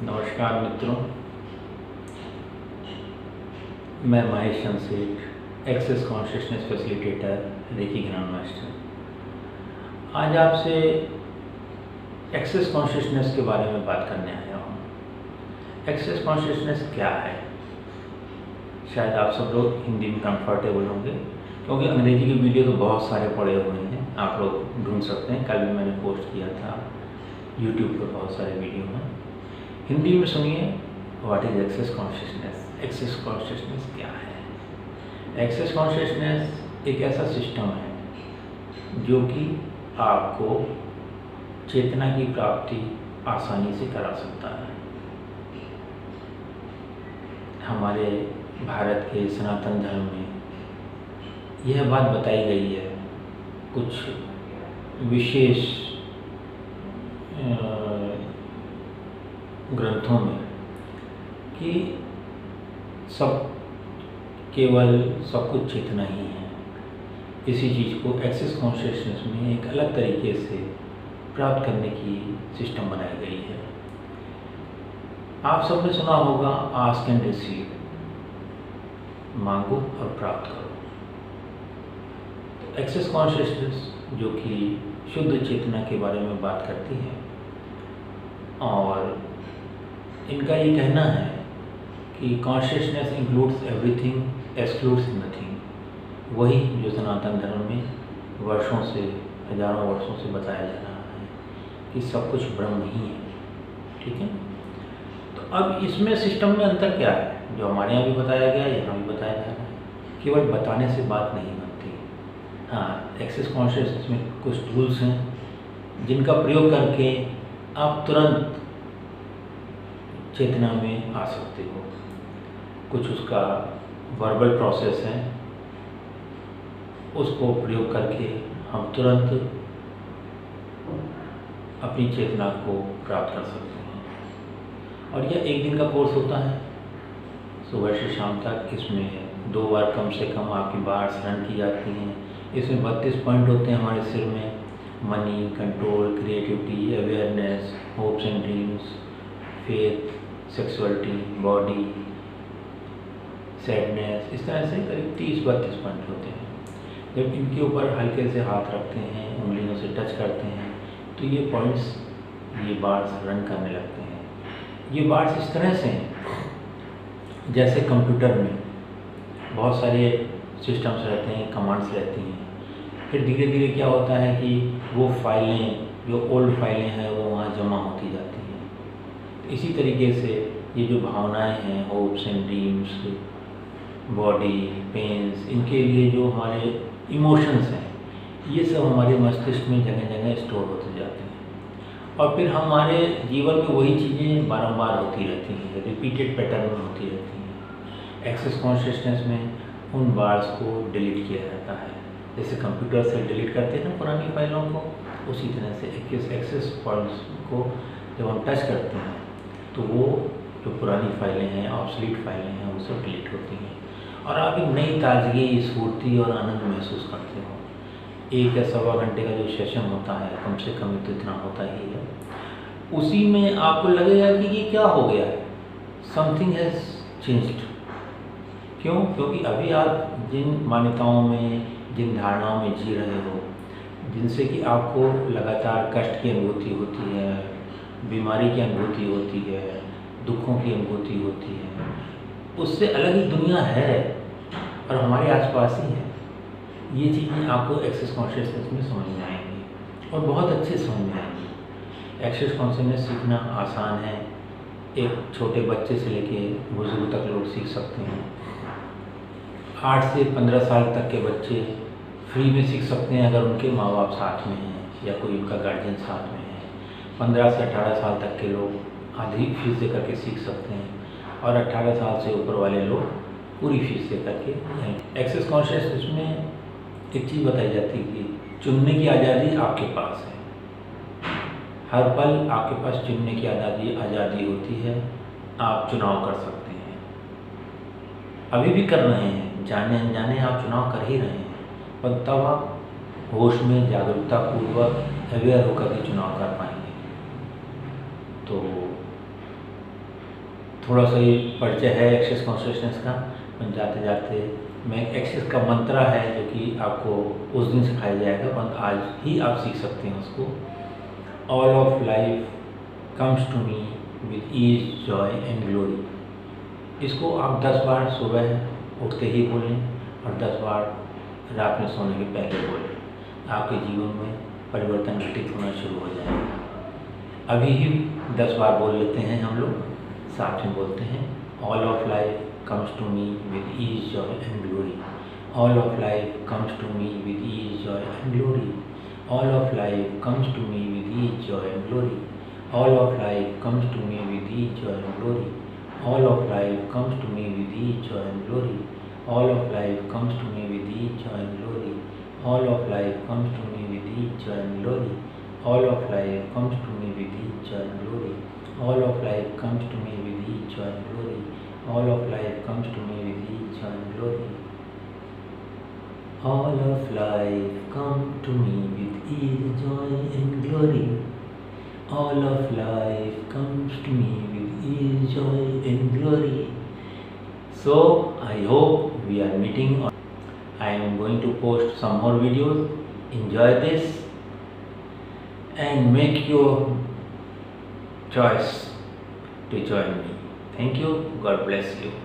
नमस्कार मित्रों, मैं Mahesh Shamsher, access consciousness facilitator, reiki grand master. आज आपसे एक्सेस कॉन्शियसनेस के बारे में बात करने आया हूँ। एक्सेस कॉन्शियसनेस क्या है? शायद आप सब लोग हिंदी में कंफर्टेबल होंगे, क्योंकि अंग्रेजी के वीडियो तो बहुत सारे पड़े हुए हैं, आप लोग ढूंढ सकते हैं। कल भी मैंने पोस्ट किया था यूट्यूब पर, बहुत सारे वीडियो हैं। हिंदी में सुनिए, what is access consciousness. Access consciousness क्या है? एक्सेस कॉन्शियसनेस एक ऐसा सिस्टम है जो कि आपको चेतना की प्राप्ति आसानी से करा सकता है। हमारे भारत के सनातन धर्म में यह बात बताई गई है कुछ विशेष ग्रंथों में कि सब कुछ चेतना ही है। इसी चीज़ को एक्सेस कॉन्शियसनेस में एक अलग तरीके से प्राप्त करने की सिस्टम बनाई गई है। आप सबने सुना होगा, आस्क एंड रिसीव, मांगो और प्राप्त करो। तो एक्सेस कॉन्शियसनेस जो कि शुद्ध चेतना के बारे में बात करती है, और इनका ये कहना है कि consciousness includes everything, excludes nothing. वही जो सनातन धर्म में वर्षों से, हजारों वर्षों से बताया जा रहा है कि सब कुछ ब्रह्म ही है। ठीक है, तो अब इसमें सिस्टम में अंतर क्या है? जो हमारे यहाँ भी बताया गया, यहाँ भी बताया जा रहा है। केवल बताने से बात नहीं बनती। हाँ, एक्सेस कॉन्शियसनेस में कुछ टूल्स हैं जिनका प्रयोग करके आप तुरंत चेतना में आ सकते हो। कुछ उसका वर्बल प्रोसेस है, उसको प्रयोग करके हम तुरंत अपनी चेतना को प्राप्त कर सकते हैं। और यह एक दिन का कोर्स होता है, सुबह से शाम तक। इसमें 2 बार कम से कम आपकी बार्स रन की जाती हैं। इसमें 32 पॉइंट होते हैं हमारे सिर में: money, control, creativity, awareness, hopes and dreams, faith, sexuality, body, sadness. इस तरह से करीब 30-32 पॉइंट होते हैं। जब इनके ऊपर हल्के से हाथ रखते हैं, उंगलियों से टच करते हैं, तो ये पॉइंट्स, ये बार्स रन करने लगते हैं। ये बार्स इस तरह से हैं जैसे कंप्यूटर में बहुत सारे सिस्टम्स रहते हैं, कमांड्स रहती हैं। फिर धीरे धीरे क्या होता है कि वो फाइलें, जो ओल्ड फाइलें हैं, वो वहाँ जमा होती जाती हैं। तो इसी तरीके से ये जो भावनाएं हैं, hopes and dreams, body, pains, इनके लिए जो हमारे इमोशंस हैं, ये सब हमारे मस्तिष्क में जगह जगह स्टोर होते जाते हैं। और फिर हमारे जीवन में वही चीज़ें बारंबार होती रहती हैं, रिपीटेड पैटर्न में होती रहती हैं। एक्सेस कॉन्शियसनेस में उन बार्स को डिलीट किया जाता है। जैसे कंप्यूटर से डिलीट करते हैं ना पुरानी फाइलों को, उसी तरह से एक्सेस पॉइंट्स को जब हम टच करते हैं तो वो जो पुरानी फाइलें हैं, ऑब्सोलीट फाइलें हैं, वो सब डिलीट होती हैं। और आप एक नई ताजगी, स्फूर्ति और आनंद महसूस करते हो। 1 या सवा घंटे का जो सेशन होता है, कम से कम तो इतना होता ही है, उसी में आपको लगेगा कि ये क्या हो गया है, समथिंग हैज़ चेंज्ड। क्यों? क्योंकि अभी आप जिन मान्यताओं में, जिन धारणाओं में जी रहे हो, जिनसे कि आपको लगातार कष्ट की अनुभूति होती है, बीमारी की अनुभूति होती है, दुखों की अनुभूति होती है, उससे अलग ही दुनिया है और हमारे आसपास ही है। ये चीज़ें आपको एक्सेस कॉन्शियसनेस में समझ में आएंगी और बहुत अच्छे समझ में आएंगी। एक्सेस कॉन्शियसनेस सीखना आसान है। एक छोटे बच्चे से लेके बुजुर्ग तक लोग सीख सकते हैं। 8 से 15 साल तक के बच्चे फ्री में सीख सकते हैं अगर उनके माँ बाप साथ में हैं या कोई उनका गार्जियन साथ में है। 15 से 18 साल तक के लोग आधी फीस दे करके सीख सकते हैं, और 18 साल से ऊपर वाले लोग पूरी फीस दे करके। एक्सेस कॉन्शियसनेस में एक चीज़ बताई जाती है कि चुनने की आज़ादी आपके पास है। हर पल आपके पास चुनने की आज़ादी होती है। आप चुनाव कर सकते हैं, अभी भी कर रहे हैं, जाने अनजाने आप चुनाव कर ही रहे हैं, पर तब आप होश में, जागरूकता पूर्वक, अवेयर होकर के चुनाव कर पाएंगे। तो थोड़ा सा ये परिचय है एक्सेस कॉन्शियसनेस का। मैं जाते जाते मैं एक्सेस का मंत्रा है जो कि आपको उस दिन सिखाया जाएगा, पर आज ही आप सीख सकते हैं उसको। All of life comes to me with ease, joy and glory. इसको आप 10 बार सुबह उठते ही बोलें और 10 बार रात में सोने के पहले बोलें। आपके जीवन में परिवर्तन घटित होना शुरू हो जाएगा। अभी ही 10 बार बोल लेते हैं हम लोग, साथ में बोलते हैं। All of life comes to me with ease, joy and glory. All of life comes to me with ease, joy and glory. All of life comes to me with ease, joy and glory. All of life comes to me with ease, joy and glory. All of life comes to me with ease, joy and glory. All of life comes to me with ease, joy and glory. All of life comes to me with ease, joy and glory. All of life comes to me with ease, joy and glory. All of life comes to me with ease, joy and glory. All of life comes to me with ease, joy and glory. All of life come to me with ease, joy and glory. All of life comes to me with ease, joy and glory. So I hope we are meeting. I am going to post some more videos. Enjoy this and make your choice to join me. Thank you. God bless you.